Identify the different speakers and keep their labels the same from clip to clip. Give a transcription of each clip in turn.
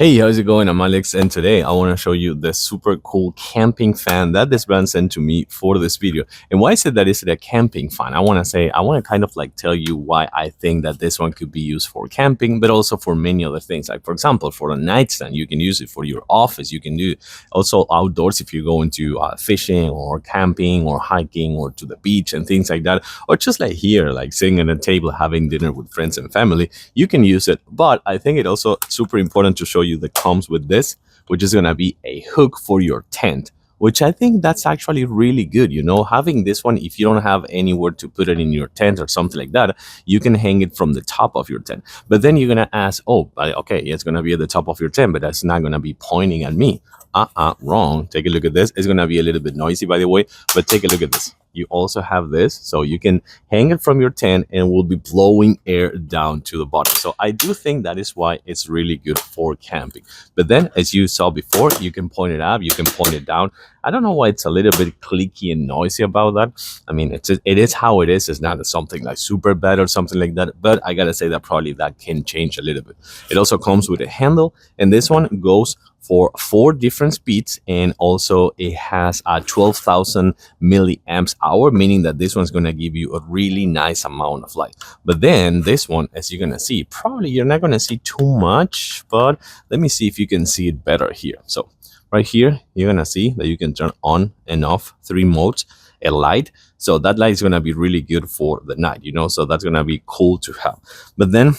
Speaker 1: Hey, how's it going? I'm Alex, and today I want to show you the super cool camping fan that this brand sent to me for this video. And why I said that is it a camping fan? I want to kind of like tell you why I think that this one could be used for camping, but also for many other things. Like for example, for a nightstand, you can use it for your office. You can do also outdoors if you go into fishing or camping or hiking or to the beach and things like that, or just like here, like sitting at a table having dinner with friends and family. You can use it, but I think it also super important to show you that comes with this, which is going to be a hook for your tent, which I think that's actually really good. Having this one, if you don't have anywhere to put it in your tent or something like that, you can hang it from the top of your tent. But then you're going to ask, oh, okay, it's going to be at the top of your tent, but that's not going to be pointing at me. Wrong. Take a look at this. It's going to be a little bit noisy, by the way, but take a look at this. You also have this, so you can hang it from your tent and will be blowing air down to the bottom. So I do think that is why it's really good for camping. But then, as you saw before, you can point it up, you can point it down. I don't know why it's a little bit clicky and noisy about that. I mean, it is how it is. It's not something like super bad or something like that. But I gotta say that probably that can change a little bit. It also comes with a handle, and this one goes for 4 different speeds, and also it has a 12,000 milliamps hour, meaning that this one's going to give you a really nice amount of light. But then this one, as you're going to see, probably you're not going to see too much, but let me see if you can see it better here. So right here, you're going to see that you can turn on and off 3 modes, a light. So that light is going to be really good for the night, so that's going to be cool to have. But then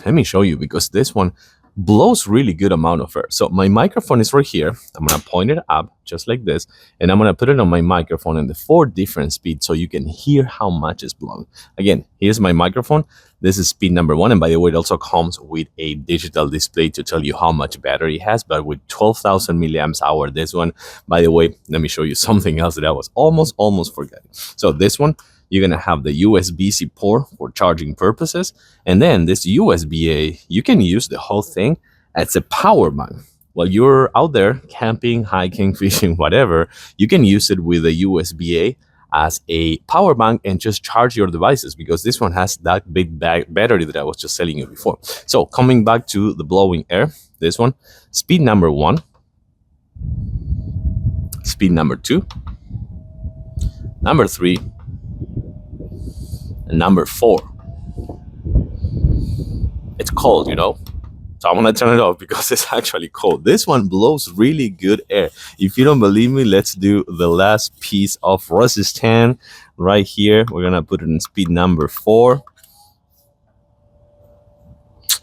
Speaker 1: let me show you, because this one blows really good amount of air. So my microphone is right here. I'm gonna point it up just like this, and I'm gonna put it on my microphone in the 4 different speeds so you can hear how much it's blowing. Again, here's my microphone. This is speed number 1, and by the way, it also comes with a digital display to tell you how much battery it has. But with 12,000 milliamps hour, this one, by the way, let me show you something else that I was almost forgetting. So this one, you're going to have the USB-C port for charging purposes. And then this USB-A, you can use the whole thing as a power bank. While you're out there camping, hiking, fishing, whatever, you can use it with a USB-A as a power bank and just charge your devices, because this one has that big battery that I was just telling you before. So coming back to the blowing air, this one, speed number 1, speed number 2, number 3, and number 4. It's cold, so I'm gonna turn it off because it's actually cold. This one blows really good air. If you don't believe me, let's do the last piece of resistance right here. We're gonna put it in speed number 4.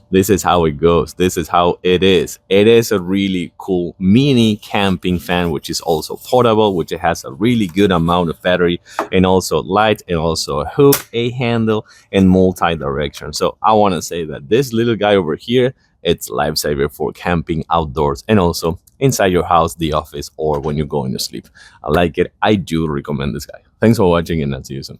Speaker 1: This is how it goes. This is how it is. It is a really cool mini camping fan, which is also portable, which it has a really good amount of battery, and also light, and also a hook, a handle, and multi-direction. So I want to say that this little guy over here, it's lifesaver for camping outdoors and also inside your house, the office, or when you're going to sleep. I like it. I do recommend this guy. Thanks for watching, and I'll see you soon.